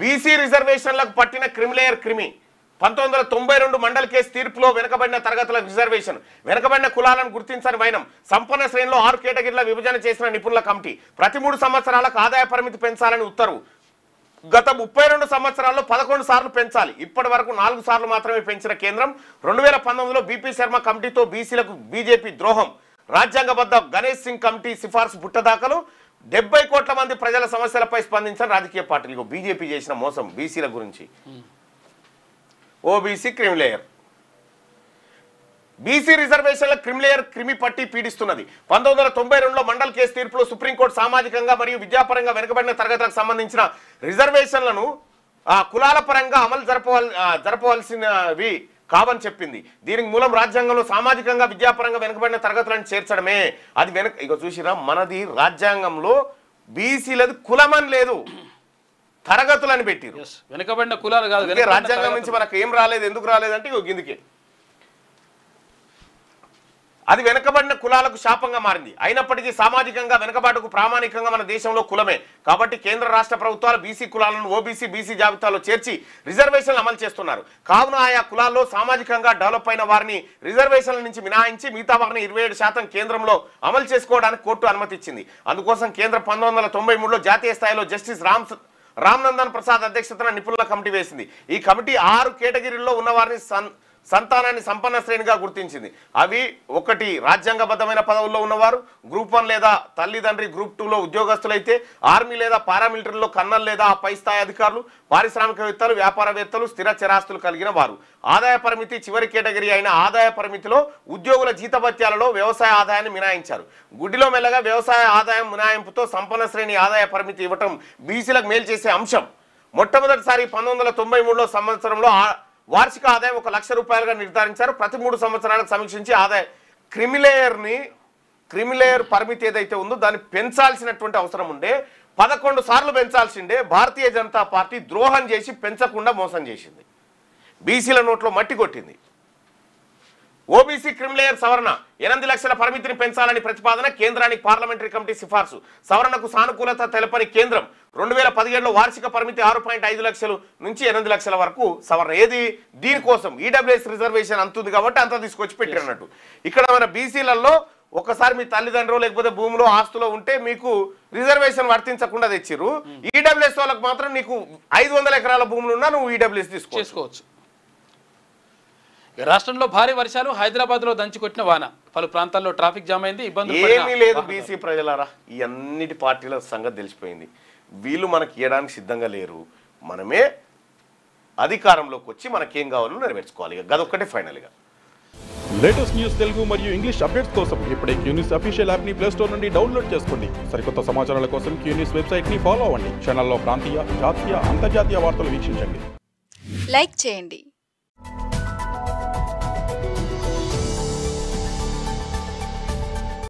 BC రిజర్వేషన్లకు పట్టిన creamy layer క్రిమి 1992 మండల్ కేసు తీర్పులో వెనుకబడిన తరగతుల రిజర్వేషన్ వెనుకబడిన కులాలను గుర్తించని వైనం సంపన్న శ్రేణిలో 6 కేటగిరీల విభజన చేసిన నిపుణుల కమిటీ ప్రతి 3 సంవత్సరాలకు ఆదాయ పరిమితి పెంచాలని ఉత్తర్వు గత 32 సంవత్సరాల్లో 11 సార్లు పెంచాలి ఇప్పటి వరకు 4 సార్లు మాత్రమే పెంచిన కేంద్రం 2019లో బీపీ శర్మ కమిటీతో బీసీలకు బీజేపీ ద్రోహం రాజ్యాంగబద్ధ గణేష్ సింగ్ కమిటీ సిఫార్సు పుట్టదాఖలు 70 కోట్ల మంది ప్రజల సమస్యలపై స్పందించిన రాజకీయ పార్టీలు బీజేపీ చేసిన మోసం బీసీల గురించి ఓబీసీ క్రిమిలేయర్ బీసీ రిజర్వేషన్ల క్రిమిలేయర్ క్రిమి పట్టి పీడిస్తున్నది 1992లో మండల్ కేసు తీర్పులో సుప్రీంకోర్టు సామాజికంగా మరియు విద్యాపరంగా వెనుకబడిన తరగతులకు సంబంధించిన రిజర్వేషన్లను కులాల పరంగా అమలు జరపవలసినవి కావని చెప్పింది దీనికి మూలం రాజ్యాంగంలో సామాజికంగా విద్యాపరంగా వెనుకబడిన తరగతులను చేర్చడమే అది ఇక చూసిరా మనది రాజ్యాంగంలో బీసీలది కులమని లేదు తరగతులని పెట్టిరు వెనుకబడిన కులాలు కాదు రాజ్యాంగం నుంచి మనకు ఏం రాలేదు ఎందుకు రాలేదంటే గిందికి అది వెనుకబడిన కులాలకు శాపంగా మారింది అయినప్పటికీ సామాజికంగా వెనుకబాటుకు ప్రామాణికంగా మన దేశంలో కులమే కాబట్టి కేంద్ర రాష్ట్ర ప్రభుత్వాలు బీసీ కులాలను ఓబీసీ బీసీ జాబితాలో చేర్చి రిజర్వేషన్లు అమలు చేస్తున్నారు కావున ఆయా కులాల్లో సామాజికంగా డెవలప్ అయిన వారిని రిజర్వేషన్ల నుంచి మినహాయించి మిగతా వారిని 27% కేంద్రంలో అమలు చేసుకోవడానికి కోర్టు అనుమతి ఇచ్చింది అందుకోసం కేంద్రం 1993లో జాతీయ స్థాయిలో జస్టిస్ రామ్నందన్ ప్రసాద్ అధ్యక్షతన నిపుణుల కమిటీ వేసింది ఈ కమిటీ 6 కేటగిరీల్లో ఉన్న వారిని సంతానాన్ని సంపన్న శ్రేణిగా గుర్తించింది అవి 1 రాజ్యాంగబద్ధమైన పదవుల్లో ఉన్నవారు గ్రూప్ 1 లేదా తల్లిదండ్రి గ్రూప్ 2లో ఉద్యోగస్తులైతే ఆర్మీ లేదా పారామిలిటరీలో కన్నల్ లేదా పై స్థాయి అధికారులు పారిశ్రామికవేత్తలు వ్యాపారవేత్తలు స్థిర చరాస్తులు కలిగిన వారు ఆదాయ పరిమితి చివరి కేటగిరీ అయిన ఆదాయ పరిమితిలో ఉద్యోగుల జీతభత్యాలలో వ్యవసాయ ఆదాయాన్ని మినహాయించారు గుడ్డిలో మెల్లగా వ్యవసాయ ఆదాయం మినహాయింపుతో సంపన్న శ్రేణి ఆదాయ పరిమితి ఇవ్వటం బీసీలకు మేలు చేసే అంశం మొట్టమొదటిసారి 1993లో సంవత్సరంలో వార్షిక ఆదాయం 1 లక్ష రూపాయలుగా నిర్ధారించారు ప్రతి 3 సంవత్సరాలకు సమీక్షించి ఆదాయ క్రిమిలేయర్ పరిమితి ఏదైతే ఉందో దాన్ని పెంచాల్సినటువంటి అవసరం ఉండే 11 సార్లు పెంచాల్సిందే భారతీయ జనతా పార్టీ ద్రోహం చేసి పెంచకుండా మోసం చేసింది బీసీల నోట్లో మట్టి కొట్టింది ఓబీసీ క్రిమిలేయర్ సవరణ 8 లక్షల పరిమితిని పెంచాలని ప్రతిపాదన కేంద్రానికి పార్లమెంటరీ కమిటీ సిఫార్సు సవరణకు సానుకూలత తెలపని కేంద్రం 2017లో వార్షిక పరిమితి 6.5 లక్షలు నుంచి 8 లక్షల వరకు సవరణ ఏది దీనికోసం ఈడబ్ల్యూఎస్ రిజర్వేషన్ అంతుంది కాబట్టి అంతా తీసుకొచ్చి పెట్టినట్టు ఇక్కడ మన బీసీలలో ఒకసారి మీ తల్లిదండ్రులు లేకపోతే భూమిలో ఆస్తులో ఉంటే మీకు రిజర్వేషన్ వర్తించకుండా తెచ్చిర్రు ఈడబ్ల్యూఎస్ వాళ్ళకి మాత్రం నీకు 500 ఎకరాల భూములు ఉన్నా నువ్వు ఈడబ్ల్యూఎస్ తీసుకోవచ్చు రాష్ట్రంలో భారీ వర్షాలు హైదరాబాద్లో దంచుకొట్టిన వాన పలు ప్రాంతాల్లో ట్రాఫిక్ జామ్ అయింది ఇబ్బందులు ఏమీ లేదు బీసీ ప్రజలారా ఈ అన్నిటి పార్టీల సంగతి తెలిసిపోయింది వీళ్ళు మనకి ఇవ్వడానికి సిద్ధంగా లేరు మనమే అధికారంలోకి వచ్చి మనకేం కావాలో నెరవేర్చుకోవాలి గదొక్కటే ఫైనల్గా లేటెస్ట్ న్యూస్ తెలుగు మరియు ఇంగ్లీష్ అప్డేట్స్ కోసం ఇప్పుడే క్యూన్యూస్ అఫీషియల్ యాప్ని ప్లే స్టోర్ నుండి డౌన్లోడ్ చేసుకోండి సరికొత్త సమాచారాల కోసం క్యూన్యూస్ వెబ్సైట్ని ఫాలో అవ్వండి ఛానల్లో ప్రాంతీయ జాతీయ అంతర్జాతీయ వార్తలు వీక్షించండి లైక్ చేయండి